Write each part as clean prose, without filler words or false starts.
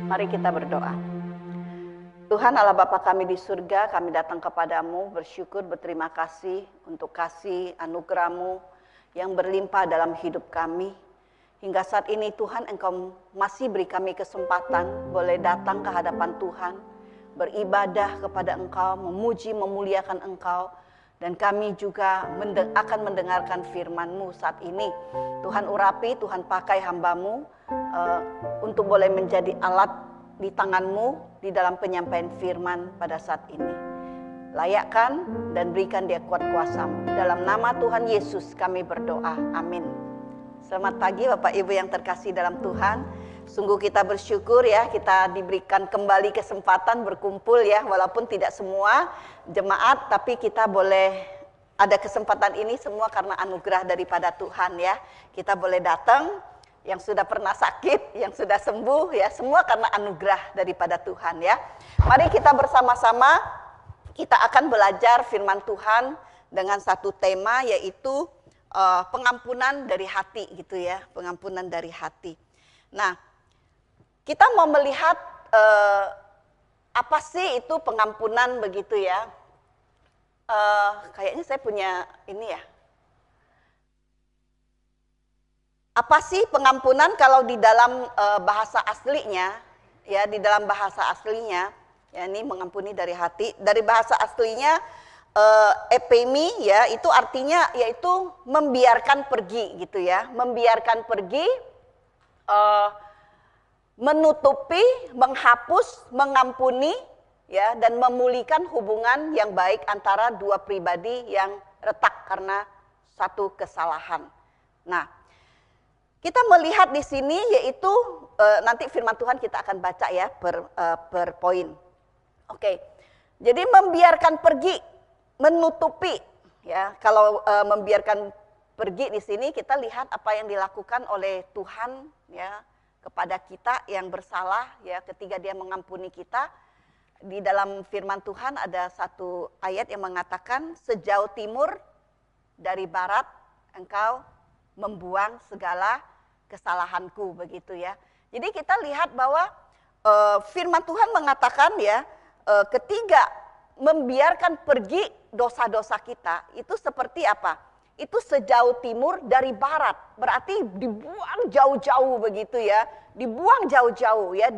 Mari kita berdoa. Tuhan Allah Bapa kami di surga, kami datang kepadamu bersyukur, berterima kasih untuk kasih anugerah-Mu yang berlimpah dalam hidup kami. Hingga saat ini Tuhan, Engkau masih beri kami kesempatan boleh datang ke hadapan Tuhan, beribadah kepada Engkau, memuji, memuliakan Engkau. Dan kami juga akan mendengarkan firman-Mu saat ini. Tuhan urapi, Tuhan pakai hamba-Mu untuk boleh menjadi alat di tangan-Mu di dalam penyampaian firman pada saat ini. Layakkan dan berikan dia kuat kuasa-Mu. Dalam nama Tuhan Yesus kami berdoa. Amin. Selamat pagi Bapak Ibu yang terkasih dalam Tuhan. Sungguh kita bersyukur ya, kita diberikan kembali kesempatan berkumpul ya, walaupun tidak semua jemaat, tapi kita boleh ada kesempatan ini semua karena anugerah daripada Tuhan ya. Kita boleh datang, yang sudah pernah sakit, yang sudah sembuh ya, semua karena anugerah daripada Tuhan ya. Mari kita bersama-sama, kita akan belajar firman Tuhan dengan satu tema yaitu pengampunan dari hati gitu ya, pengampunan dari hati. Nah, kita mau melihat apa sih itu pengampunan begitu ya. Kayaknya saya punya ini ya. Apa sih pengampunan kalau di dalam bahasa aslinya, ya di dalam bahasa aslinya, ya ini mengampuni dari hati. Dari bahasa aslinya epemi ya itu artinya yaitu membiarkan pergi gitu ya, membiarkan pergi, menutupi, menghapus, mengampuni ya dan memulihkan hubungan yang baik antara dua pribadi yang retak karena satu kesalahan. Nah, kita melihat di sini yaitu nanti firman Tuhan kita akan baca ya per poin. Oke. Jadi membiarkan pergi, menutupi ya. Kalau membiarkan pergi di sini kita lihat apa yang dilakukan oleh Tuhan ya kepada kita yang bersalah ya ketika dia mengampuni kita. Di dalam firman Tuhan ada satu ayat yang mengatakan sejauh timur dari barat engkau membuang segala kesalahanku begitu ya. Jadi kita lihat bahwa firman Tuhan mengatakan ya ketika membiarkan pergi dosa-dosa kita itu seperti apa? Itu sejauh timur dari barat. Berarti dibuang jauh-jauh begitu ya. Dibuang jauh-jauh ya,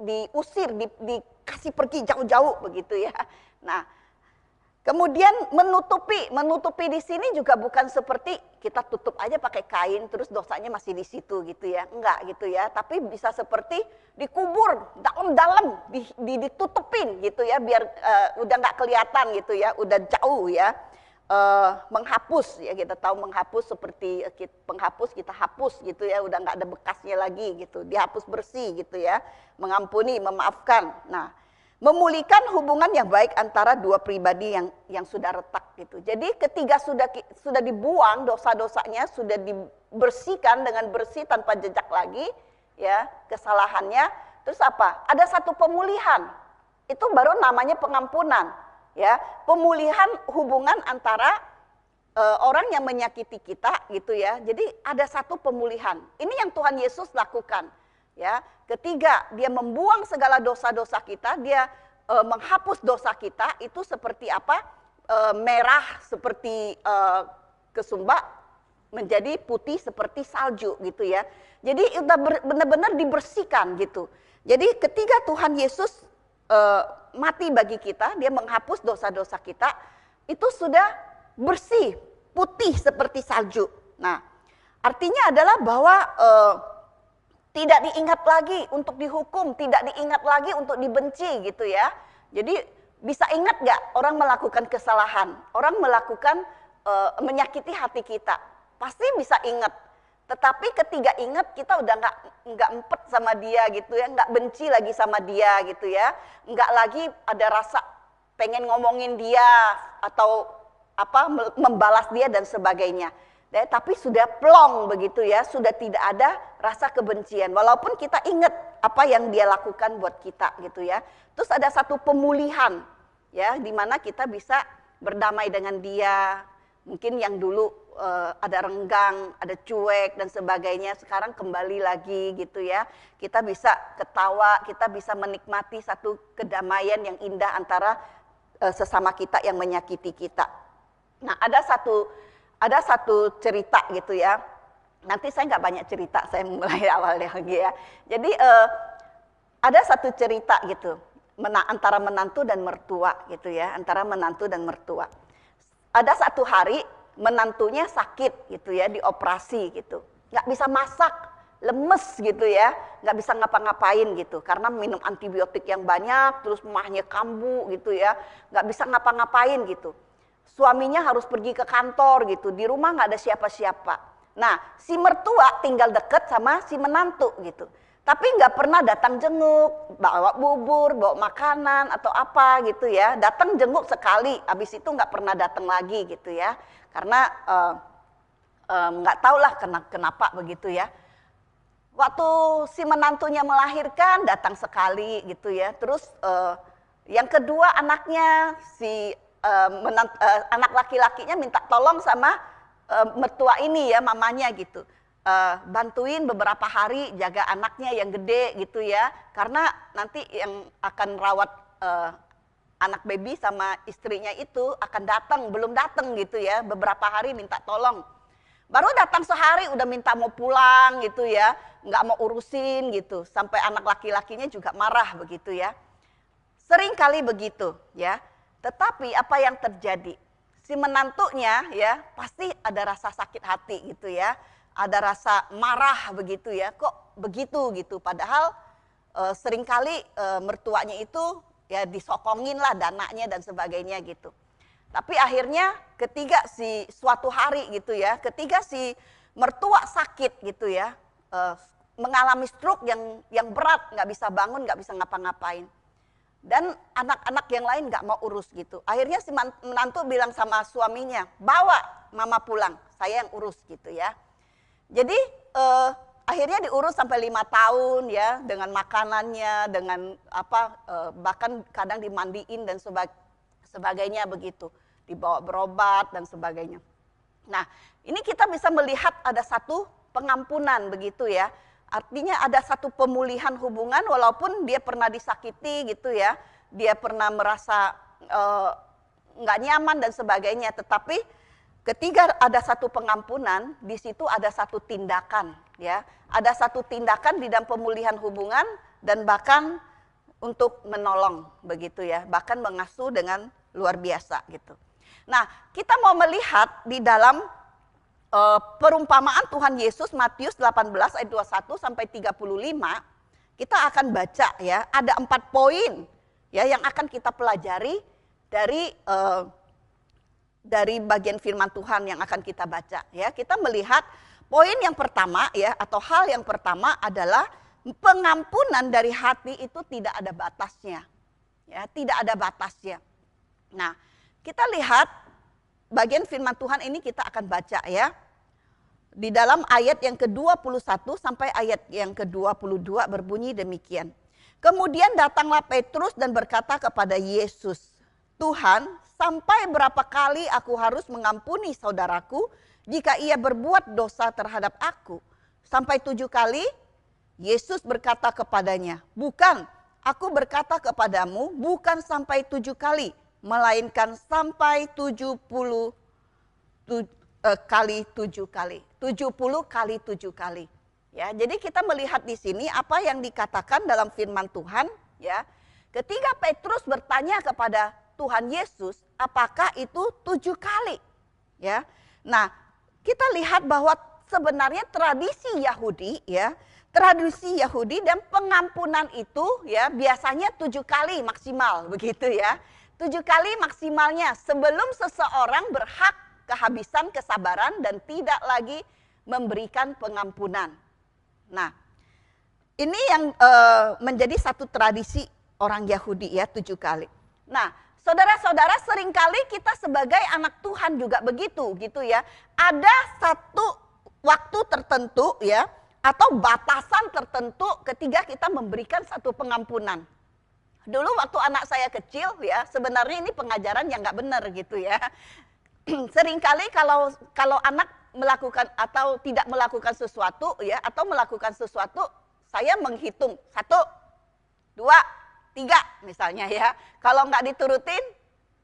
diusir, dikasih pergi jauh-jauh begitu ya. Nah, kemudian menutupi di sini juga bukan seperti kita tutup aja pakai kain terus dosanya masih di situ gitu ya. Enggak gitu ya, tapi bisa seperti dikubur dalam-dalam, ditutupin gitu ya biar udah enggak kelihatan gitu ya, udah jauh ya. Menghapus ya, kita tahu menghapus seperti penghapus kita hapus gitu ya, udah enggak ada bekasnya lagi gitu, dihapus bersih gitu ya. Mengampuni, memaafkan. Nah, memulihkan hubungan yang baik antara dua pribadi yang sudah retak gitu. Jadi ketika sudah dibuang dosa-dosanya, sudah dibersihkan dengan bersih tanpa jejak lagi ya kesalahannya, terus apa? Ada satu pemulihan. Itu baru namanya pengampunan ya. Pemulihan hubungan antara orang yang menyakiti kita gitu ya. Jadi ada satu pemulihan. Ini yang Tuhan Yesus lakukan. Ya, ketika dia membuang segala dosa-dosa kita, dia menghapus dosa kita, itu seperti apa? Merah seperti kesumba menjadi putih seperti salju gitu ya. Jadi udah benar-benar dibersihkan gitu. Jadi ketika Tuhan Yesus mati bagi kita, dia menghapus dosa-dosa kita, itu sudah bersih, putih seperti salju. Nah, artinya adalah bahwa tidak diingat lagi untuk dihukum, tidak diingat lagi untuk dibenci gitu ya. Jadi bisa ingat gak orang melakukan kesalahan, orang melakukan menyakiti hati kita, pasti bisa ingat. Tetapi ketika ingat kita udah nggak empet sama dia gitu ya, nggak benci lagi sama dia gitu ya, nggak lagi ada rasa pengen ngomongin dia atau apa membalas dia dan sebagainya. Tapi sudah plong begitu ya, sudah tidak ada rasa kebencian. Walaupun kita ingat apa yang dia lakukan buat kita gitu ya. Terus ada satu pemulihan ya, di mana kita bisa berdamai dengan dia, Mungkin yang dulu ada renggang, ada cuek dan sebagainya, sekarang kembali lagi gitu ya. Kita bisa ketawa, kita bisa menikmati satu kedamaian yang indah antara sesama kita yang menyakiti kita. Nah, ada satu cerita gitu ya. Nanti saya nggak banyak cerita, saya mulai awalnya lagi ya. Jadi ada satu cerita gitu antara menantu dan mertua gitu ya, antara menantu dan mertua. Ada satu hari menantunya sakit gitu ya, dioperasi gitu, nggak bisa masak, lemes gitu ya, nggak bisa ngapa-ngapain gitu, karena minum antibiotik yang banyak, terus mahnya kambuh gitu ya, nggak bisa ngapa-ngapain gitu. Suaminya harus pergi ke kantor gitu, di rumah nggak ada siapa-siapa. Nah, si mertua tinggal deket sama si menantu gitu. Tapi nggak pernah datang jenguk, bawa bubur, bawa makanan atau apa gitu ya. Datang jenguk sekali, habis itu nggak pernah datang lagi gitu ya. Karena nggak tahu lah kenapa begitu ya. Waktu si menantunya melahirkan datang sekali gitu ya. Terus yang kedua anaknya anak laki-lakinya minta tolong sama mertua ini ya, mamanya gitu. Bantuin beberapa hari jaga anaknya yang gede gitu ya, karena nanti yang akan rawat anak baby sama istrinya itu akan datang, belum datang gitu ya, beberapa hari minta tolong. Baru datang sehari udah minta mau pulang gitu ya, nggak mau urusin gitu, sampai anak laki-lakinya juga marah begitu ya. Sering kali begitu ya, tetapi apa yang terjadi? Si menantunya ya pasti ada rasa sakit hati gitu ya. Ada rasa marah begitu ya, kok begitu gitu. Padahal seringkali mertuanya itu ya disokongin lah dananya dan sebagainya gitu. Tapi akhirnya suatu hari gitu ya, ketika si mertua sakit gitu ya, mengalami stroke yang berat, nggak bisa bangun, nggak bisa ngapa-ngapain. Dan anak-anak yang lain nggak mau urus gitu. Akhirnya si menantu bilang sama suaminya, bawa mama pulang, saya yang urus gitu ya. Jadi akhirnya diurus sampai 5 tahun ya, dengan makanannya, dengan bahkan kadang dimandiin dan sebagainya begitu, dibawa berobat dan sebagainya. Nah, ini kita bisa melihat ada satu pengampunan begitu ya. Artinya ada satu pemulihan hubungan walaupun dia pernah disakiti gitu ya, dia pernah merasa nggak nyaman dan sebagainya, tetapi ketika ada satu pengampunan, di situ ada satu tindakan, ya, ada satu tindakan di dalam pemulihan hubungan dan bahkan untuk menolong, begitu ya, bahkan mengasuh dengan luar biasa gitu. Nah, kita mau melihat di dalam perumpamaan Tuhan Yesus Matius 18 ayat 21 sampai 35, kita akan baca ya, ada 4 poin ya yang akan kita pelajari dari bagian firman Tuhan yang akan kita baca ya. Kita melihat poin yang pertama ya, atau hal yang pertama adalah pengampunan dari hati itu tidak ada batasnya. Ya, tidak ada batasnya. Nah, kita lihat bagian firman Tuhan ini kita akan baca ya. Di dalam ayat yang ke-21 sampai ayat yang ke-22 berbunyi demikian. Kemudian datanglah Petrus dan berkata kepada Yesus, Tuhan, sampai berapa kali aku harus mengampuni saudaraku jika ia berbuat dosa terhadap aku? Sampai 7 kali? Yesus berkata kepadanya, bukan, aku berkata kepadamu bukan sampai 7 kali, melainkan sampai 70 kali 7 kali. 70 kali 7 kali. Ya, jadi kita melihat di sini apa yang dikatakan dalam firman Tuhan ya. Ketika Petrus bertanya kepada Tuhan Yesus, apakah itu 7 kali? Ya. Nah, kita lihat bahwa sebenarnya tradisi Yahudi ya, tradisi Yahudi dan pengampunan itu ya biasanya 7 kali maksimal begitu ya. 7 kali maksimalnya sebelum seseorang berhak kehabisan kesabaran dan tidak lagi memberikan pengampunan. Nah, ini yang menjadi satu tradisi orang Yahudi ya, 7 kali. Nah, saudara-saudara, seringkali kita sebagai anak Tuhan juga begitu gitu ya. Ada satu waktu tertentu ya, atau batasan tertentu ketika kita memberikan satu pengampunan. Dulu waktu anak saya kecil ya, sebenarnya ini pengajaran yang nggak benar gitu ya. seringkali kalau anak melakukan atau tidak melakukan sesuatu ya, atau melakukan sesuatu, saya menghitung 1, 2, 3 misalnya ya. Kalau nggak diturutin,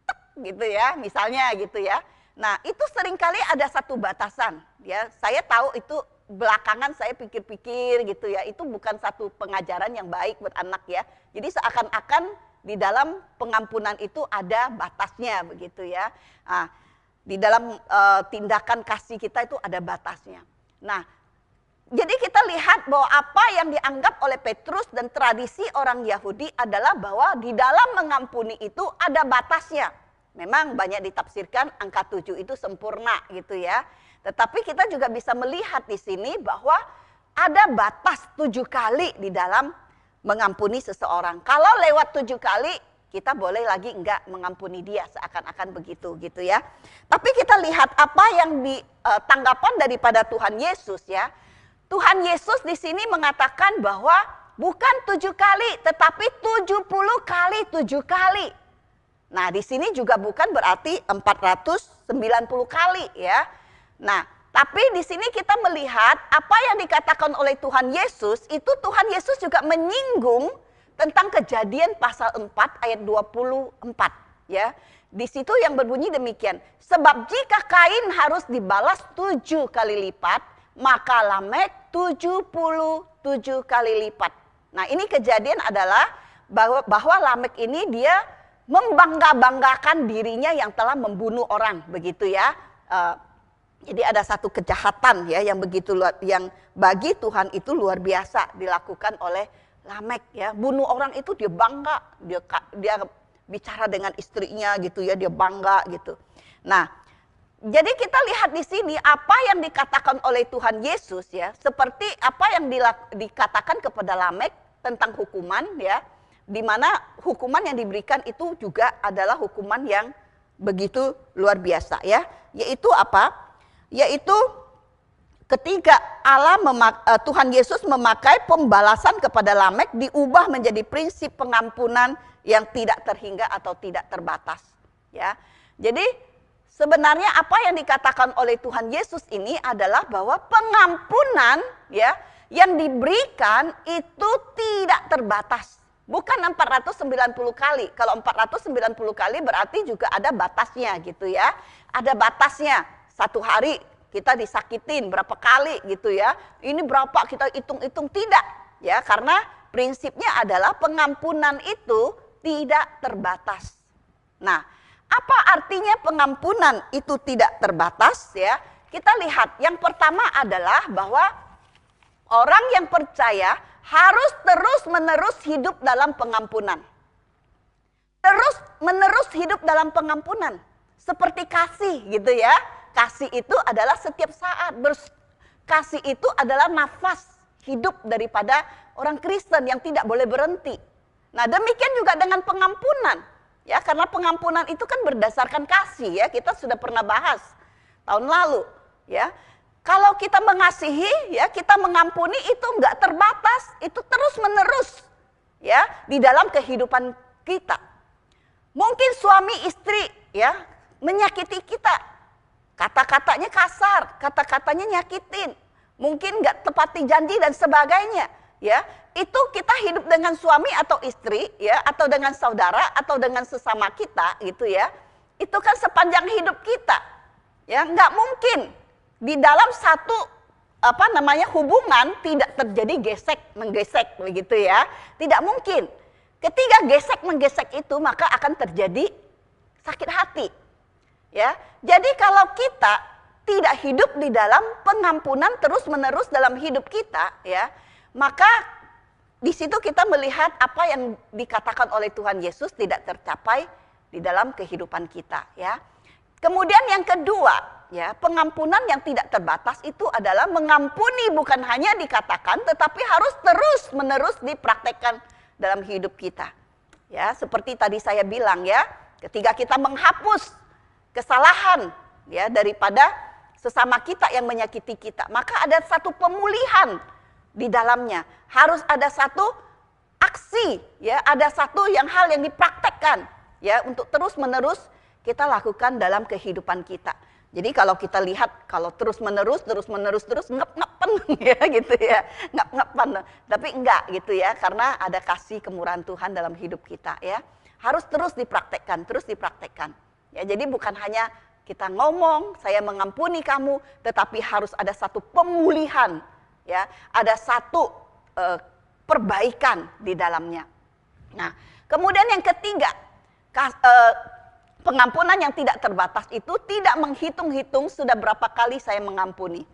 tek, gitu ya, misalnya gitu ya. Nah itu seringkali ada satu batasan ya. Saya tahu itu belakangan saya pikir-pikir gitu ya. Itu bukan satu pengajaran yang baik buat anak ya. Jadi seakan-akan di dalam pengampunan itu ada batasnya begitu ya. Nah, di dalam tindakan kasih kita itu ada batasnya. Nah, jadi kita lihat bahwa apa yang dianggap oleh Petrus dan tradisi orang Yahudi adalah bahwa di dalam mengampuni itu ada batasnya. Memang banyak ditafsirkan angka 7 itu sempurna gitu ya. Tetapi kita juga bisa melihat di sini bahwa ada batas 7 kali di dalam mengampuni seseorang. Kalau lewat 7 kali, kita boleh lagi enggak mengampuni dia, seakan-akan begitu gitu ya. Tapi kita lihat apa yang tanggapan daripada Tuhan Yesus ya. Tuhan Yesus di sini mengatakan bahwa bukan 7 kali, tetapi 70 kali 7 kali. Nah di sini juga bukan berarti 490 kali ya. Nah tapi di sini kita melihat apa yang dikatakan oleh Tuhan Yesus, itu Tuhan Yesus juga menyinggung tentang Kejadian pasal 4 ayat 24 ya. Di situ yang berbunyi demikian, sebab jika Kain harus dibalas 7 kali lipat, maka Lamek 77 kali lipat. Nah, ini kejadian adalah bahwa Lamek ini dia membangga-banggakan dirinya yang telah membunuh orang begitu ya. Jadi ada satu kejahatan ya yang begitu yang bagi Tuhan itu luar biasa dilakukan oleh Lamek ya, bunuh orang itu dia bangga, dia bicara dengan istrinya gitu ya, dia bangga gitu. Nah, jadi kita lihat di sini apa yang dikatakan oleh Tuhan Yesus ya, seperti apa yang dikatakan kepada Lamek tentang hukuman ya, di mana hukuman yang diberikan itu juga adalah hukuman yang begitu luar biasa ya, yaitu apa? Yaitu ketika Tuhan Yesus memakai pembalasan kepada Lamek diubah menjadi prinsip pengampunan yang tidak terhingga atau tidak terbatas. Ya, jadi sebenarnya apa yang dikatakan oleh Tuhan Yesus ini adalah bahwa pengampunan ya yang diberikan itu tidak terbatas. Bukan 490 kali. Kalau 490 kali berarti juga ada batasnya gitu ya. Ada batasnya. Satu hari kita disakitin berapa kali gitu ya. Ini berapa kita hitung-hitung, tidak. Ya, karena prinsipnya adalah pengampunan itu tidak terbatas. Nah, apa artinya pengampunan itu tidak terbatas ya? Kita lihat yang pertama adalah bahwa orang yang percaya harus terus-menerus hidup dalam pengampunan. Terus-menerus hidup dalam pengampunan. Seperti kasih gitu ya. Kasih itu adalah setiap saat. Kasih itu adalah nafas hidup daripada orang Kristen yang tidak boleh berhenti. Nah demikian juga dengan pengampunan. Ya, karena pengampunan itu kan berdasarkan kasih ya. Kita sudah pernah bahas tahun lalu ya. Kalau kita mengasihi ya, kita mengampuni itu enggak terbatas, itu terus-menerus ya di dalam kehidupan kita. Mungkin suami istri ya menyakiti kita. Kata-katanya kasar, kata-katanya nyakitin. Mungkin enggak tepati janji dan sebagainya ya. Itu kita hidup dengan suami atau istri ya, atau dengan saudara atau dengan sesama kita gitu ya. Itu kan sepanjang hidup kita. Ya, enggak mungkin di dalam satu hubungan tidak terjadi gesek-menggesek begitu ya. Tidak mungkin. Ketika gesek-menggesek itu maka akan terjadi sakit hati. Ya. Jadi kalau kita tidak hidup di dalam pengampunan terus-menerus dalam hidup kita ya, maka di situ kita melihat apa yang dikatakan oleh Tuhan Yesus tidak tercapai di dalam kehidupan kita ya. Kemudian yang kedua ya, pengampunan yang tidak terbatas itu adalah mengampuni bukan hanya dikatakan tetapi harus terus-menerus dipraktekkan dalam hidup kita. Ya, seperti tadi saya bilang ya, ketika kita menghapus kesalahan ya daripada sesama kita yang menyakiti kita, maka ada satu pemulihan di dalamnya. Harus ada satu aksi ya, ada satu hal yang dipraktekkan ya untuk terus-menerus kita lakukan dalam kehidupan kita. Jadi kalau kita lihat, kalau terus menerus ngep-ngepen ya gitu ya, ngep-ngepen. Tapi enggak gitu ya, karena ada kasih kemurahan Tuhan dalam hidup kita ya. Harus terus dipraktekkan. Ya, jadi bukan hanya kita ngomong, saya mengampuni kamu, tetapi harus ada satu pemulihan ya, ada satu perbaikan di dalamnya. Nah, kemudian yang ketiga, pengampunan yang tidak terbatas itu tidak menghitung-hitung sudah berapa kali saya mengampuni.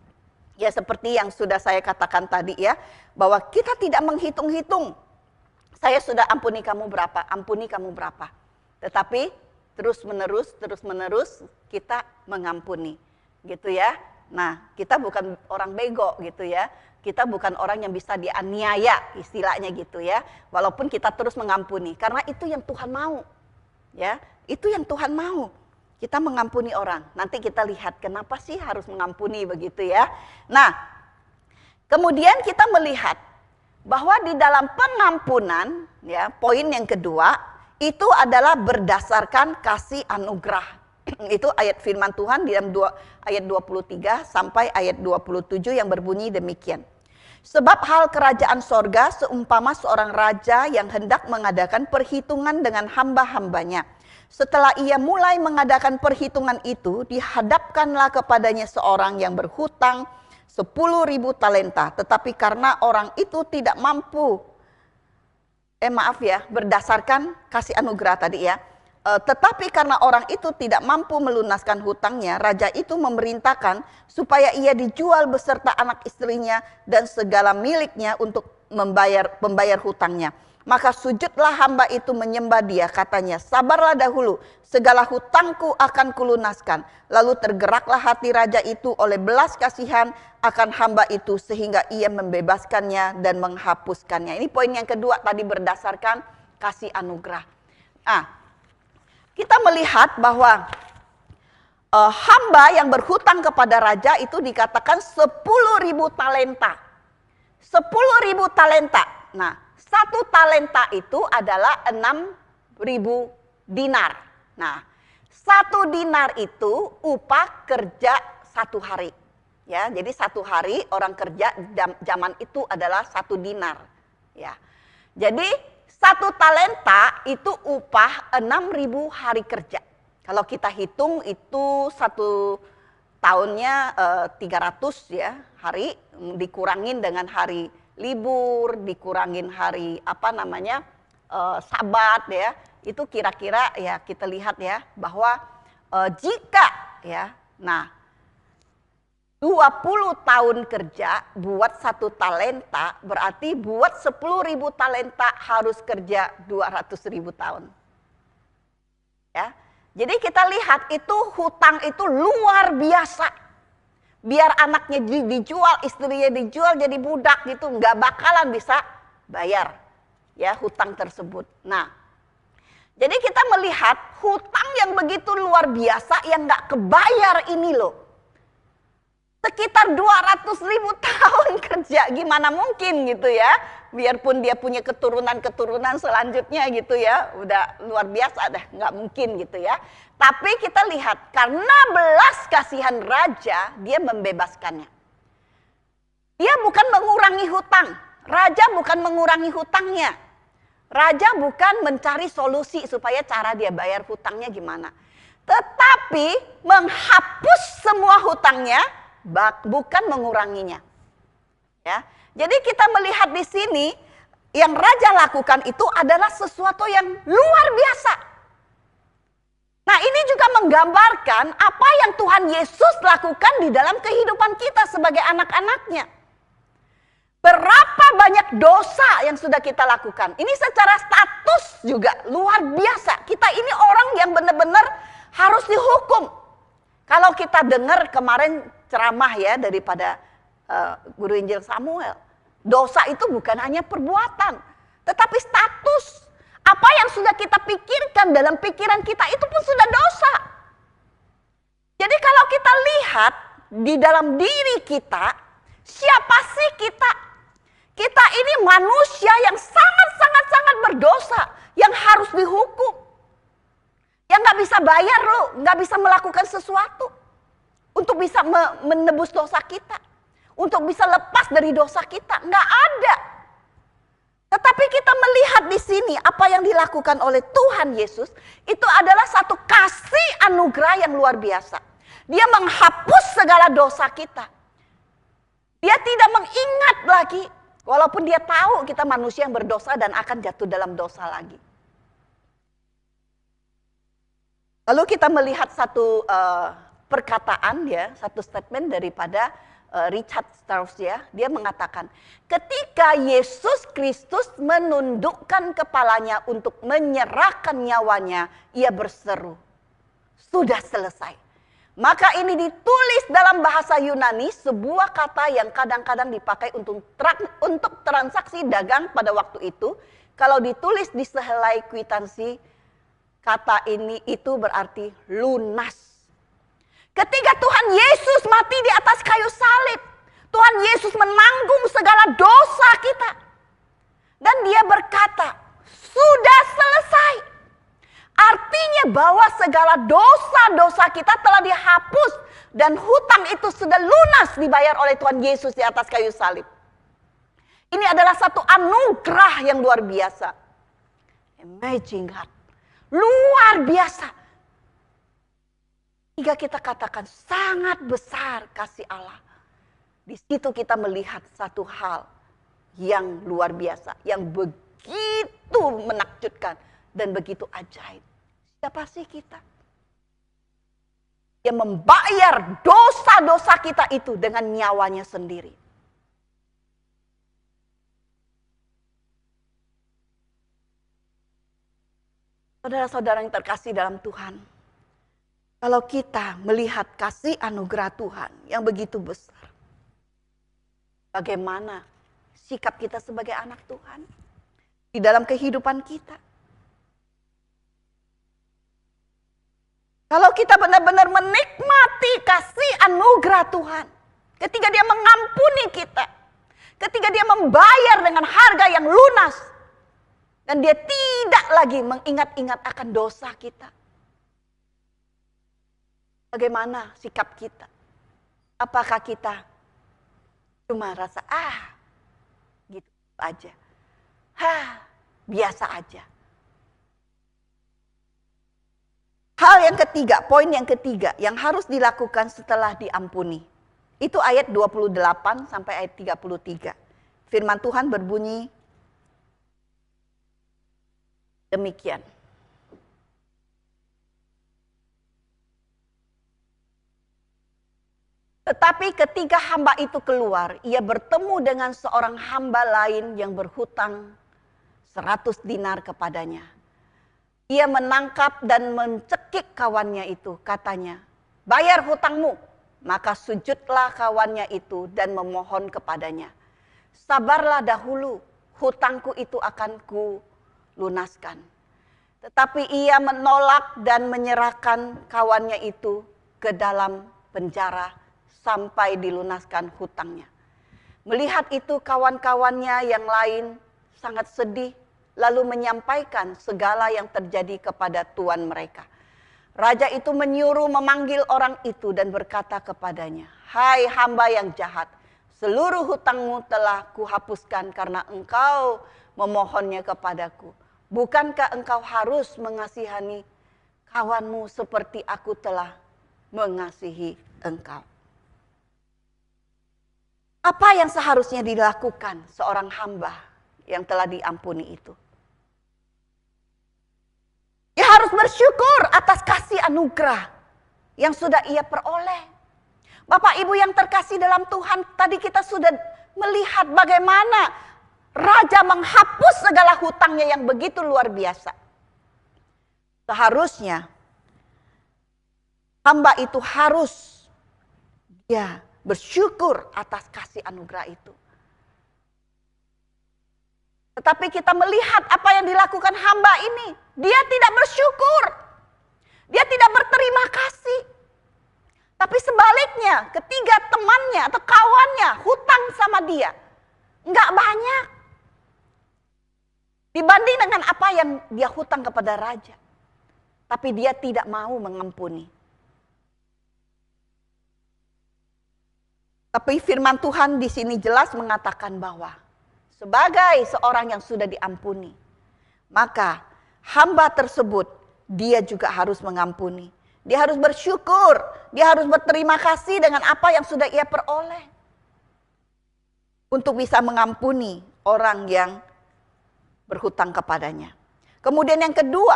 Ya seperti yang sudah saya katakan tadi ya, bahwa kita tidak menghitung-hitung. Saya sudah ampuni kamu berapa. Tetapi terus menerus kita mengampuni. Gitu ya. Nah, kita bukan orang bego gitu ya. Kita bukan orang yang bisa dianiaya istilahnya gitu ya. Walaupun kita terus mengampuni, karena itu yang Tuhan mau. Ya, itu yang Tuhan mau. Kita mengampuni orang. Nanti kita lihat kenapa sih harus mengampuni begitu ya. Nah, kemudian kita melihat bahwa di dalam pengampunan ya, poin yang kedua itu adalah berdasarkan kasih anugerah. Itu ayat firman Tuhan di dalam ayat 23 sampai ayat 27 yang berbunyi demikian. Sebab hal kerajaan sorga seumpama seorang raja yang hendak mengadakan perhitungan dengan hamba-hambanya. Setelah ia mulai mengadakan perhitungan itu, dihadapkanlah kepadanya seorang yang berhutang 10.000 talenta. Tetapi karena orang itu tidak mampu, berdasarkan kasih anugerah tadi ya. Tetapi karena orang itu tidak mampu melunaskan hutangnya, raja itu memerintahkan supaya ia dijual beserta anak istrinya dan segala miliknya untuk membayar hutangnya. Maka sujudlah hamba itu menyembah dia, katanya, sabarlah dahulu, segala hutangku akan kulunaskan. Lalu tergeraklah hati raja itu oleh belas kasihan akan hamba itu sehingga ia membebaskannya dan menghapuskannya. Ini poin yang kedua tadi berdasarkan kasih anugerah. Kita melihat bahwa hamba yang berhutang kepada raja itu dikatakan 10.000 talenta. 10.000 talenta. Nah, 1 talenta itu adalah 6.000 dinar. Nah, 1 dinar itu upah kerja 1 hari. Ya, jadi 1 hari orang kerja zaman itu adalah 1 dinar. Ya. Jadi 1 talenta itu upah 6.000 hari kerja. Kalau kita hitung itu 1 tahunnya 300 ya hari, dikurangin dengan hari libur, dikurangin hari sabat ya. Itu kira-kira ya kita lihat ya bahwa jika ya, nah 20 tahun kerja buat 1 talenta, berarti buat 10.000 talenta harus kerja 200.000 tahun. Ya. Jadi kita lihat itu hutang itu luar biasa. Biar anaknya dijual, istrinya dijual jadi budak gitu, nggak bakalan bisa bayar ya hutang tersebut. Nah, jadi kita melihat hutang yang begitu luar biasa yang nggak kebayar ini loh. Sekitar 200.000 tahun kerja, gimana mungkin gitu ya. Biarpun dia punya keturunan selanjutnya gitu ya, udah luar biasa dah, nggak mungkin gitu ya. Tapi kita lihat karena belas kasihan raja, dia membebaskannya. Dia bukan mengurangi hutang, raja bukan mengurangi hutangnya. Raja bukan mencari solusi supaya cara dia bayar hutangnya gimana. Tetapi menghapus semua hutangnya, bukan menguranginya. Ya. Jadi kita melihat di sini yang raja lakukan itu adalah sesuatu yang luar biasa. Nah, ini juga menggambarkan apa yang Tuhan Yesus lakukan di dalam kehidupan kita sebagai anak-anaknya. Berapa banyak dosa yang sudah kita lakukan. Ini secara status juga luar biasa. Kita ini orang yang benar-benar harus dihukum. Kalau kita dengar kemarin ceramah ya daripada Guru Injil Samuel. Dosa itu bukan hanya perbuatan, tetapi status. Apa yang sudah kita pikirkan dalam pikiran kita itu pun sudah dosa. Jadi kalau kita lihat di dalam diri kita, siapa sih kita? Kita ini manusia yang sangat berdosa, yang harus dihukum. Yang gak bisa bisa bayar loh, nggak bisa melakukan sesuatu untuk bisa menebus dosa kita, untuk bisa lepas dari dosa kita, nggak ada. Tetapi kita melihat di sini apa yang dilakukan oleh Tuhan Yesus itu adalah satu kasih anugerah yang luar biasa. Dia menghapus segala dosa kita. Dia tidak mengingat lagi, walaupun dia tahu kita manusia yang berdosa dan akan jatuh dalam dosa lagi. Lalu kita melihat satu perkataan ya, satu statement daripada Richard Strauss ya, dia mengatakan, ketika Yesus Kristus menundukkan kepalanya untuk menyerahkan nyawanya, ia berseru, sudah selesai. Maka ini ditulis dalam bahasa Yunani, sebuah kata yang kadang-kadang dipakai untuk transaksi dagang pada waktu itu. Kalau ditulis di sehelai kwitansi, kata ini itu berarti lunas. Ketika Tuhan Yesus mati di atas kayu salib, Tuhan Yesus menanggung segala dosa kita. Dan dia berkata, sudah selesai. Artinya bahwa segala dosa-dosa kita telah dihapus. Dan hutang itu sudah lunas dibayar oleh Tuhan Yesus di atas kayu salib. Ini adalah satu anugerah yang luar biasa. Amazing God. Luar biasa. Jika kita katakan sangat besar kasih Allah. Di situ kita melihat satu hal yang luar biasa. Yang begitu menakjubkan dan begitu ajaib. Siapa sih kita? Yang membayar dosa-dosa kita itu dengan nyawanya sendiri. Saudara-saudara yang terkasih dalam Tuhan. Kalau kita melihat kasih anugerah Tuhan yang begitu besar. Bagaimana sikap kita sebagai anak Tuhan di dalam kehidupan kita. Kalau kita benar-benar menikmati kasih anugerah Tuhan. Ketika dia mengampuni kita. Ketika dia membayar dengan harga yang lunas. Dan dia tidak lagi mengingat-ingat akan dosa kita. Bagaimana sikap kita? Apakah kita cuma rasa, gitu aja. Biasa aja. Hal yang ketiga, poin yang ketiga yang harus dilakukan setelah diampuni. Itu ayat 28 sampai ayat 33. Firman Tuhan berbunyi demikian. Tetapi ketika hamba itu keluar, ia bertemu dengan seorang hamba lain yang berhutang 100 dinar kepadanya. Ia menangkap dan mencekik kawannya itu, katanya, bayar hutangmu. Maka sujudlah kawannya itu dan memohon kepadanya. Sabarlah dahulu, hutangku itu akan ku lunaskan. Tetapi ia menolak dan menyerahkan kawannya itu ke dalam penjara sampai dilunaskan hutangnya. Melihat itu kawan-kawannya yang lain sangat sedih, lalu menyampaikan segala yang terjadi kepada tuan mereka. Raja itu menyuruh memanggil orang itu dan berkata kepadanya, hai hamba yang jahat, seluruh hutangmu telah kuhapuskan karena engkau memohonnya kepadaku. Bukankah engkau harus mengasihani kawanmu seperti aku telah mengasihi engkau? Apa yang seharusnya dilakukan seorang hamba yang telah diampuni itu? Dia harus bersyukur atas kasih anugerah yang sudah ia peroleh. Bapak Ibu yang terkasih dalam Tuhan, tadi kita sudah melihat bagaimana Raja menghapus segala hutangnya yang begitu luar biasa. Seharusnya hamba itu harus bersyukur atas kasih anugerah itu. Tetapi kita melihat apa yang dilakukan hamba ini. Dia tidak bersyukur. Dia tidak berterima kasih. Tapi sebaliknya, ketiga temannya atau kawannya hutang sama dia. Enggak banyak. Dibanding dengan apa yang dia hutang kepada raja. tapi dia tidak mau mengampuni. Tapi firman Tuhan di sini jelas mengatakan bahwa sebagai seorang yang sudah diampuni, maka hamba tersebut dia juga harus mengampuni. Dia harus bersyukur, dia harus berterima kasih dengan apa yang sudah ia peroleh. Untuk bisa mengampuni orang yang berhutang kepadanya. Kemudian yang kedua,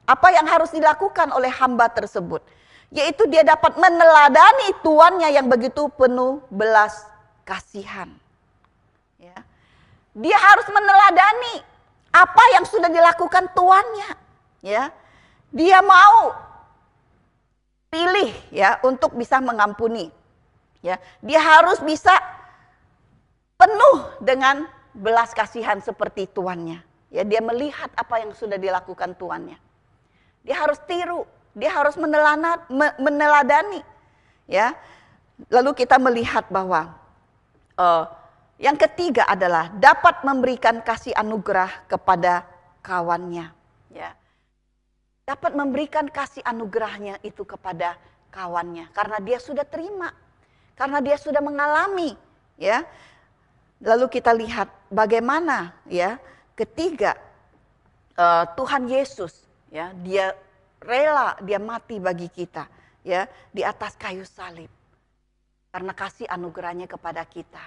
apa yang harus dilakukan oleh hamba tersebut? Yaitu dia dapat meneladani tuannya yang begitu penuh belas kasihan. Ya. Dia harus meneladani apa yang sudah dilakukan tuannya. Ya. Dia mau pilih ya untuk bisa mengampuni. Ya. Dia harus bisa penuh dengan belas kasihan seperti tuannya. Ya, dia melihat apa yang sudah dilakukan tuannya. Dia harus tiru. Dia harus meneladani, ya. Lalu kita melihat bahwa yang ketiga adalah dapat memberikan kasih anugerah kepada kawannya, ya. Dapat memberikan kasih anugerahnya itu kepada kawannya, karena dia sudah terima, karena dia sudah mengalami, ya. Lalu kita lihat bagaimana, ya, ketiga Tuhan Yesus, ya, dia rela dia mati bagi kita, ya, di atas kayu salib karena kasih anugerahnya kepada kita.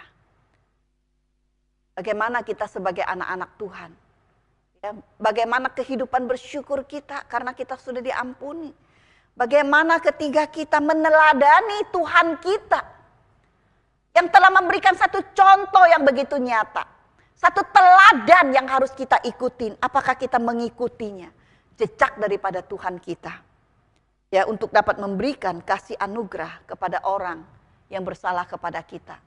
Bagaimana kita sebagai anak-anak Tuhan, ya, bagaimana kehidupan bersyukur kita karena kita sudah diampuni. Bagaimana ketika kita meneladani Tuhan kita yang telah memberikan satu contoh yang begitu nyata, satu teladan yang harus kita ikutin. Apakah kita mengikutinya? Jejak daripada Tuhan kita, ya, untuk dapat memberikan kasih anugerah kepada orang yang bersalah kepada kita.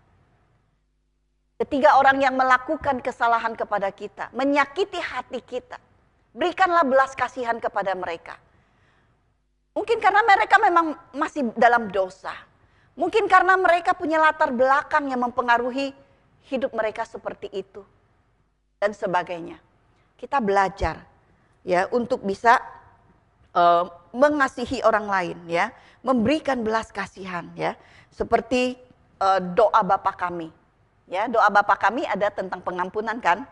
Ketiga orang yang melakukan kesalahan kepada kita, menyakiti hati kita, berikanlah belas kasihan kepada mereka. Mungkin karena mereka memang masih dalam dosa, mungkin karena mereka punya latar belakang yang mempengaruhi hidup mereka seperti itu, dan sebagainya. Kita belajar, ya, untuk bisa mengasihi orang lain, ya, memberikan belas kasihan, ya, seperti doa Bapa kami, ya, doa Bapa kami ada tentang pengampunan kan,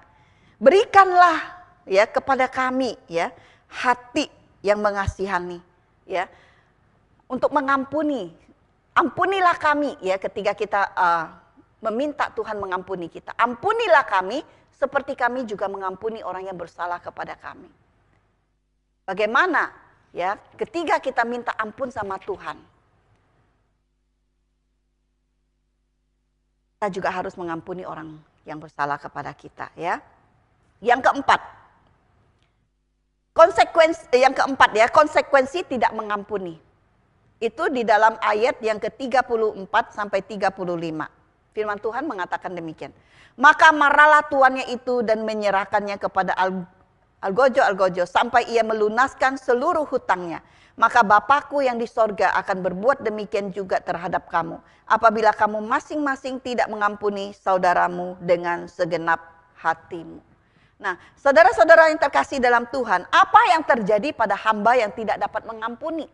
berikanlah, ya, kepada kami, ya, hati yang mengasihani, ya, untuk mengampuni, ampunilah kami, ya, ketika kita meminta Tuhan mengampuni kita, ampunilah kami seperti kami juga mengampuni orang yang bersalah kepada kami. Bagaimana, ya, ketika kita minta ampun sama Tuhan, kita juga harus mengampuni orang yang bersalah kepada kita, ya. Yang keempat, konsekuensi tidak mengampuni. Itu di dalam ayat yang ke-34 sampai 35. Firman Tuhan mengatakan demikian. Maka marahlah tuannya itu dan menyerahkannya kepada Algojo sampai ia melunaskan seluruh hutangnya. Maka Bapakku yang di sorga akan berbuat demikian juga terhadap kamu. Apabila kamu masing-masing tidak mengampuni saudaramu dengan segenap hatimu. Nah, saudara-saudara yang terkasih dalam Tuhan, apa yang terjadi pada hamba yang tidak dapat mengampuni?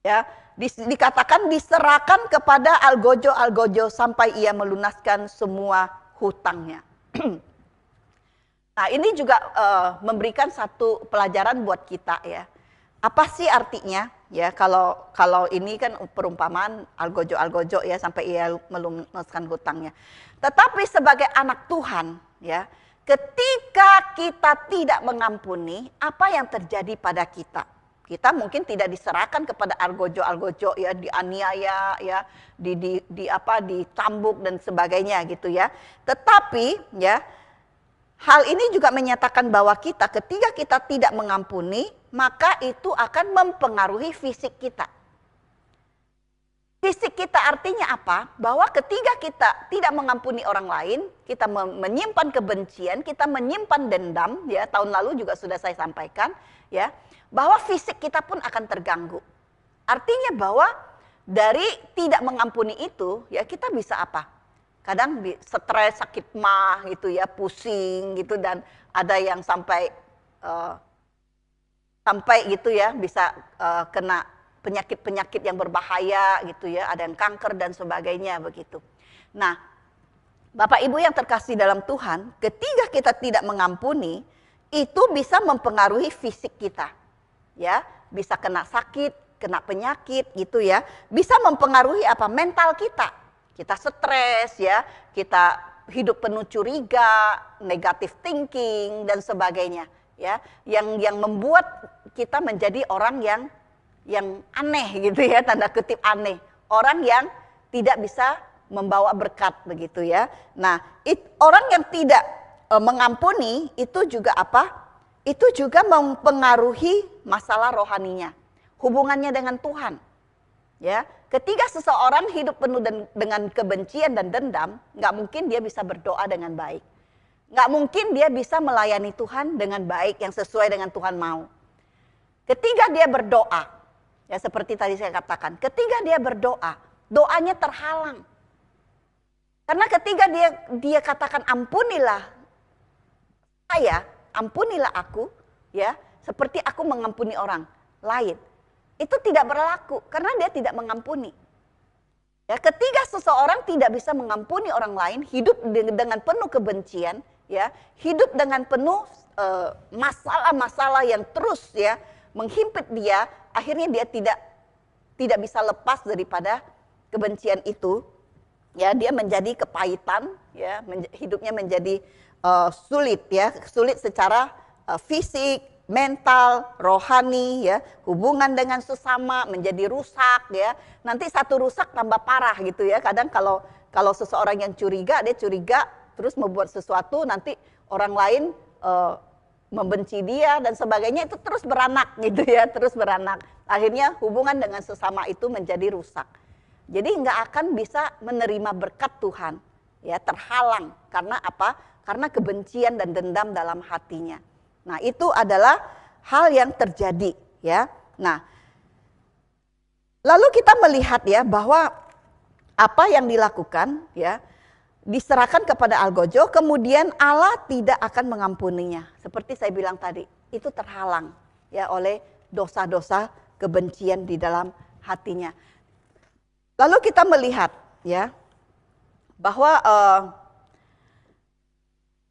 Ya, dikatakan diserahkan kepada Algojo sampai ia melunaskan semua hutangnya. Nah, ini juga memberikan satu pelajaran buat kita, ya. Apa sih artinya? Ya, kalau ini kan perumpamaan Algojo ya sampai ia melunaskan hutangnya. Tetapi sebagai anak Tuhan, ya, ketika kita tidak mengampuni, apa yang terjadi pada kita? Kita mungkin tidak diserahkan kepada Algojo ya, dianiaya, ya, dicambuk dan sebagainya gitu ya. Tetapi ya, hal ini juga menyatakan bahwa kita ketika kita tidak mengampuni, maka itu akan mempengaruhi fisik kita. Fisik kita artinya apa? Bahwa ketika kita tidak mengampuni orang lain, kita menyimpan kebencian, kita menyimpan dendam, ya, tahun lalu juga sudah saya sampaikan, ya, bahwa fisik kita pun akan terganggu. Artinya bahwa dari tidak mengampuni itu, ya, kita bisa apa? Kadang stres, sakit mah gitu ya, pusing gitu, dan ada yang sampai sampai gitu ya bisa kena penyakit-penyakit yang berbahaya gitu ya, ada yang kanker dan sebagainya begitu. Nah, Bapak Ibu yang terkasih dalam Tuhan, ketika kita tidak mengampuni, itu bisa mempengaruhi fisik kita. Ya, bisa kena sakit, kena penyakit gitu ya. Bisa mempengaruhi apa? Mental kita. Kita stres ya, kita hidup penuh curiga, negative thinking dan sebagainya ya. Yang membuat kita menjadi orang yang aneh gitu ya, tanda kutip aneh. Orang yang tidak bisa membawa berkat begitu ya. Nah, orang yang tidak mengampuni itu juga apa? Itu juga mempengaruhi masalah rohaninya, hubungannya dengan Tuhan. Ya, ketika seseorang hidup penuh dengan kebencian dan dendam, nggak mungkin dia bisa berdoa dengan baik. Nggak mungkin dia bisa melayani Tuhan dengan baik yang sesuai dengan Tuhan mau. Ketika dia berdoa, ya seperti tadi saya katakan, ketika dia berdoa, doanya terhalang. Karena ketika dia katakan ampunilah saya, ampunilah aku, ya seperti aku mengampuni orang lain. Itu tidak berlaku karena dia tidak mengampuni. Ya, ketika seseorang tidak bisa mengampuni orang lain, hidup dengan penuh kebencian, ya, hidup dengan penuh masalah-masalah yang terus ya menghimpit dia, akhirnya dia tidak bisa lepas daripada kebencian itu. Ya, dia menjadi kepahitan, ya, hidupnya menjadi sulit ya, sulit secara fisik, mental, rohani ya, hubungan dengan sesama menjadi rusak ya. Nanti satu rusak tambah parah gitu ya. Kadang kalau seseorang yang curiga, dia curiga terus membuat sesuatu, nanti orang lain membenci dia dan sebagainya, itu terus beranak gitu ya, terus beranak. Akhirnya hubungan dengan sesama itu menjadi rusak. Jadi nggak akan bisa menerima berkat Tuhan ya, terhalang karena apa? Karena kebencian dan dendam dalam hatinya. Nah, itu adalah hal yang terjadi ya. Nah, lalu kita melihat ya bahwa apa yang dilakukan ya diserahkan kepada algojo, kemudian Allah tidak akan mengampuninya. Seperti saya bilang tadi, itu terhalang ya oleh dosa-dosa kebencian di dalam hatinya. Lalu kita melihat ya bahwa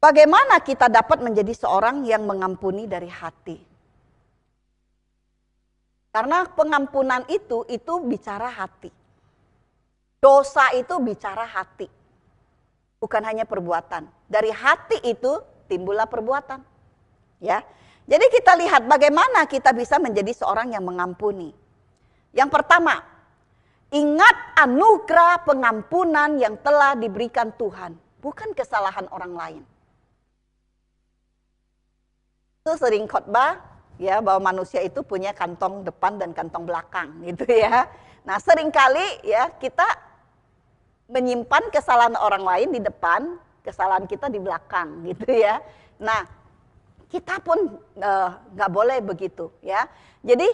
bagaimana kita dapat menjadi seorang yang mengampuni dari hati. Karena pengampunan itu bicara hati. Dosa itu bicara hati. Bukan hanya perbuatan. Dari hati itu timbullah perbuatan. Ya. Jadi kita lihat bagaimana kita bisa menjadi seorang yang mengampuni. Yang pertama, ingat anugerah pengampunan yang telah diberikan Tuhan, bukan kesalahan orang lain. Itu sering khotbah ya bahwa manusia itu punya kantong depan dan kantong belakang gitu ya. Nah, seringkali ya kita menyimpan kesalahan orang lain di depan, kesalahan kita di belakang gitu ya. Nah, kita pun nggak boleh begitu ya. Jadi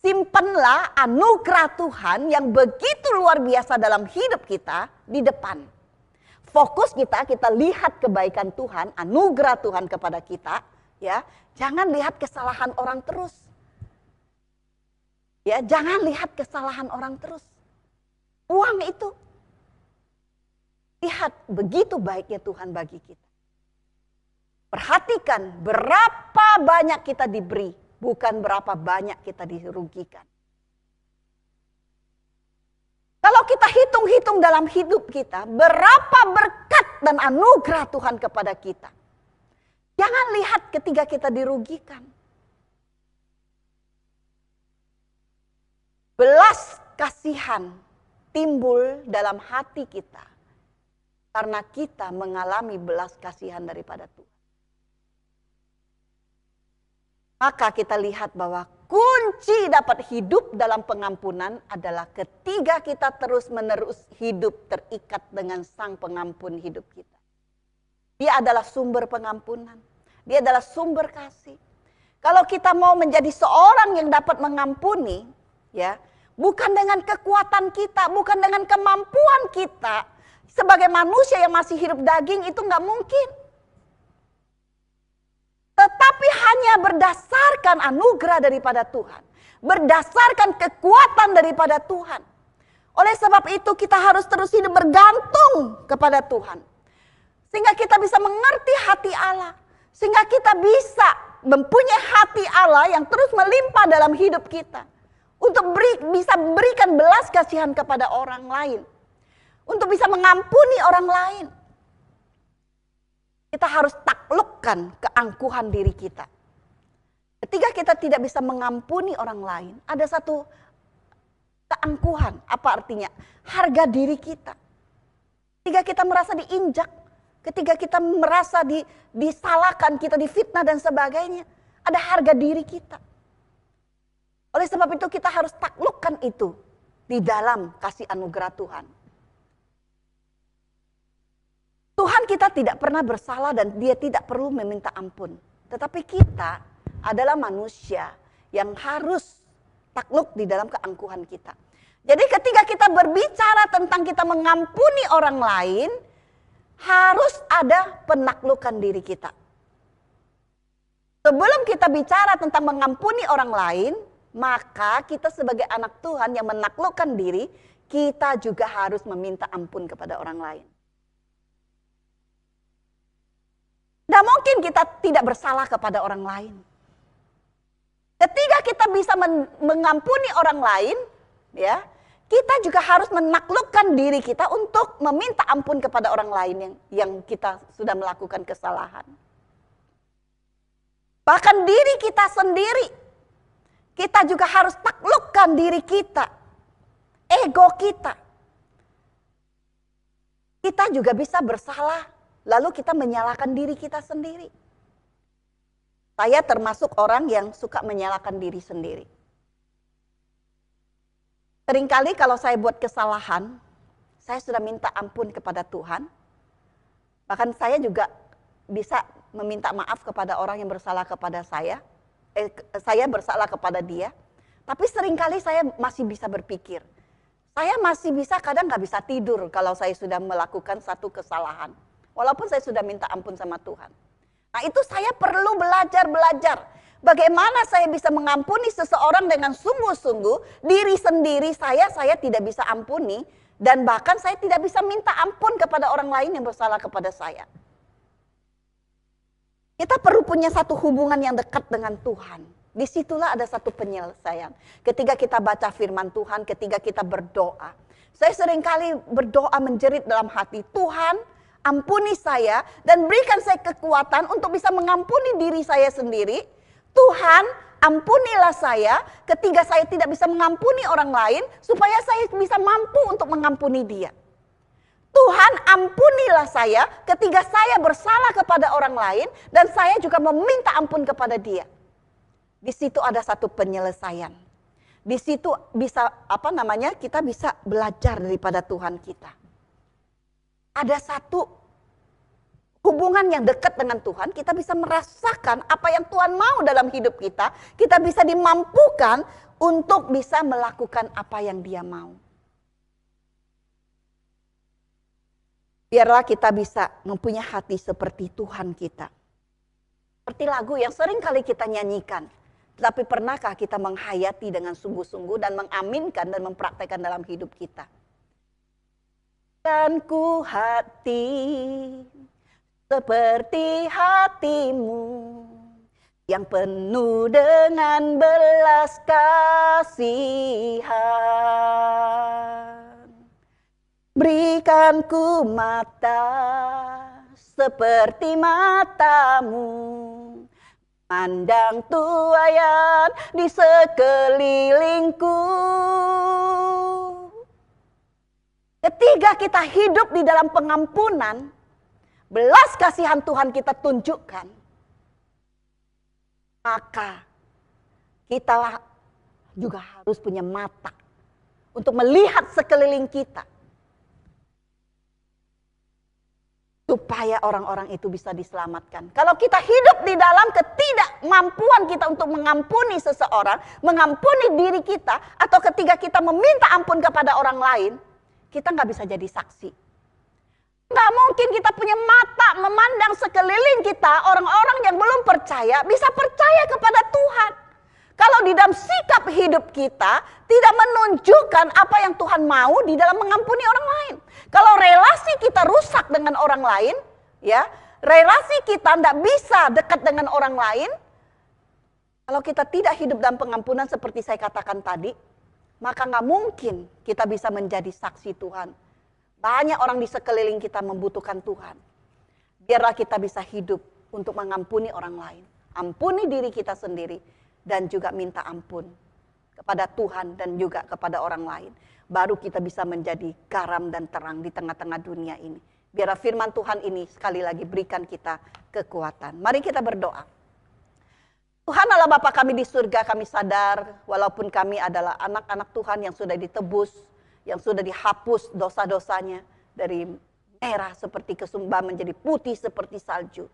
simpanlah anugerah Tuhan yang begitu luar biasa dalam hidup kita di depan. Fokus kita lihat kebaikan Tuhan, anugerah Tuhan kepada kita ya. Jangan lihat kesalahan orang terus. Ya, jangan lihat kesalahan orang terus. Uang itu. Lihat begitu baiknya Tuhan bagi kita. Perhatikan berapa banyak kita diberi, bukan berapa banyak kita dirugikan. Kalau kita hitung-hitung dalam hidup kita, berapa berkat dan anugerah Tuhan kepada kita. Jangan lihat ketika kita dirugikan. Belas kasihan timbul dalam hati kita karena kita mengalami belas kasihan daripada Tuhan. Maka kita lihat bahwa kunci dapat hidup dalam pengampunan adalah ketika kita terus-menerus hidup terikat dengan Sang Pengampun hidup kita. Dia adalah sumber pengampunan. Dia adalah sumber kasih. Kalau kita mau menjadi seorang yang dapat mengampuni, ya, bukan dengan kekuatan kita, bukan dengan kemampuan kita. Sebagai manusia yang masih hidup daging itu nggak mungkin. Tetapi hanya Semuanya berdasarkan anugerah daripada Tuhan. Berdasarkan kekuatan daripada Tuhan. Oleh sebab itu kita harus terus hidup bergantung kepada Tuhan. Sehingga kita bisa mengerti hati Allah. Sehingga kita bisa mempunyai hati Allah yang terus melimpah dalam hidup kita. Untuk bisa berikan belas kasihan kepada orang lain. Untuk bisa mengampuni orang lain. Kita harus taklukkan keangkuhan diri kita. Ketika kita tidak bisa mengampuni orang lain, ada satu keangkuhan. Apa artinya? Harga diri kita. Ketika kita merasa diinjak, ketika kita merasa disalahkan, kita difitnah dan sebagainya, ada harga diri kita. Oleh sebab itu kita harus taklukkan itu di dalam kasih anugerah Tuhan. Tuhan kita tidak pernah bersalah dan dia tidak perlu meminta ampun. Tetapi kita adalah manusia yang harus takluk di dalam keangkuhan kita. Jadi ketika kita berbicara tentang kita mengampuni orang lain, harus ada penaklukan diri kita. Sebelum kita bicara tentang mengampuni orang lain, maka kita sebagai anak Tuhan yang menaklukkan diri, kita juga harus meminta ampun kepada orang lain. Tidak mungkin kita tidak bersalah kepada orang lain. Ketika kita bisa mengampuni orang lain, ya, kita juga harus menaklukkan diri kita untuk meminta ampun kepada orang lain yang kita sudah melakukan kesalahan. Bahkan diri kita sendiri, kita juga harus taklukkan diri kita, ego kita. Kita juga bisa bersalah. Lalu kita menyalahkan diri kita sendiri. Saya termasuk orang yang suka menyalahkan diri sendiri. Seringkali kalau saya buat kesalahan, saya sudah minta ampun kepada Tuhan. Bahkan saya juga bisa meminta maaf kepada orang yang bersalah kepada saya. Saya bersalah kepada dia. Tapi seringkali saya masih bisa berpikir. Saya masih bisa kadang gak bisa tidur kalau saya sudah melakukan satu kesalahan. Walaupun saya sudah minta ampun sama Tuhan. Nah itu saya perlu belajar. Bagaimana saya bisa mengampuni seseorang dengan sungguh-sungguh. Diri sendiri saya tidak bisa ampuni. Dan bahkan saya tidak bisa minta ampun kepada orang lain yang bersalah kepada saya. Kita perlu punya satu hubungan yang dekat dengan Tuhan. Disitulah ada satu penyelesaian. Ketika kita baca firman Tuhan, ketika kita berdoa. Saya seringkali berdoa menjerit dalam hati, Tuhan ampuni saya dan berikan saya kekuatan untuk bisa mengampuni diri saya sendiri. Tuhan, ampunilah saya ketika saya tidak bisa mengampuni orang lain supaya saya bisa mampu untuk mengampuni dia. Tuhan, ampunilah saya ketika saya bersalah kepada orang lain dan saya juga meminta ampun kepada dia. Di situ ada satu penyelesaian. Di situ bisa kita bisa belajar daripada Tuhan kita. Ada satu hubungan yang dekat dengan Tuhan, kita bisa merasakan apa yang Tuhan mau dalam hidup kita. Kita bisa dimampukan untuk bisa melakukan apa yang Dia mau. Biarlah kita bisa mempunyai hati seperti Tuhan kita. Seperti lagu yang sering kali kita nyanyikan. Tetapi pernahkah kita menghayati dengan sungguh-sungguh dan mengaminkan dan mempraktekkan dalam hidup kita? Dan ku hati seperti hatimu yang penuh dengan belas kasihan. Berikan ku mata seperti matamu, pandang tuayan di sekelilingku. Ketika kita hidup di dalam pengampunan, belas kasihan Tuhan kita tunjukkan, maka kita juga harus punya mata untuk melihat sekeliling kita. Supaya orang-orang itu bisa diselamatkan. Kalau kita hidup di dalam ketidakmampuan kita untuk mengampuni seseorang, mengampuni diri kita, atau ketika kita meminta ampun kepada orang lain, kita nggak bisa jadi saksi. Nggak mungkin kita punya mata memandang sekeliling kita, orang-orang yang belum percaya bisa percaya kepada Tuhan. Kalau di dalam sikap hidup kita tidak menunjukkan apa yang Tuhan mau di dalam mengampuni orang lain. Kalau relasi kita rusak dengan orang lain, ya, relasi kita tidak bisa dekat dengan orang lain. Kalau kita tidak hidup dalam pengampunan seperti saya katakan tadi, maka nggak mungkin kita bisa menjadi saksi Tuhan. Banyak orang di sekeliling kita membutuhkan Tuhan. Biarlah kita bisa hidup untuk mengampuni orang lain. Ampuni diri kita sendiri dan juga minta ampun kepada Tuhan dan juga kepada orang lain. Baru kita bisa menjadi garam dan terang di tengah-tengah dunia ini. Biarlah firman Tuhan ini sekali lagi berikan kita kekuatan. Mari kita berdoa. Tuhan Allah Bapa kami di surga, kami sadar walaupun kami adalah anak-anak Tuhan yang sudah ditebus, yang sudah dihapus dosa-dosanya dari merah seperti kesumba menjadi putih seperti salju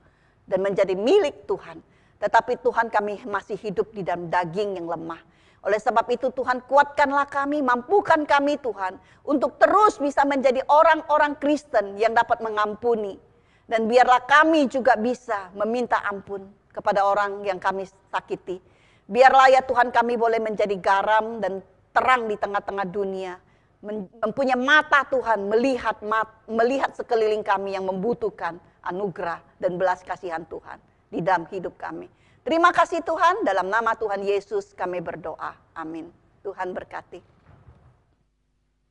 dan menjadi milik Tuhan. Tetapi Tuhan kami masih hidup di dalam daging yang lemah. Oleh sebab itu Tuhan kuatkanlah kami, mampukan kami Tuhan untuk terus bisa menjadi orang-orang Kristen yang dapat mengampuni. Dan biarlah kami juga bisa meminta ampun kepada orang yang kami sakiti. Biarlah ya Tuhan kami boleh menjadi garam dan terang di tengah-tengah dunia. Mempunyai mata Tuhan, melihat sekeliling kami yang membutuhkan anugerah dan belas kasihan Tuhan di dalam hidup kami. Terima kasih Tuhan, dalam nama Tuhan Yesus kami berdoa. Amin. Tuhan berkati.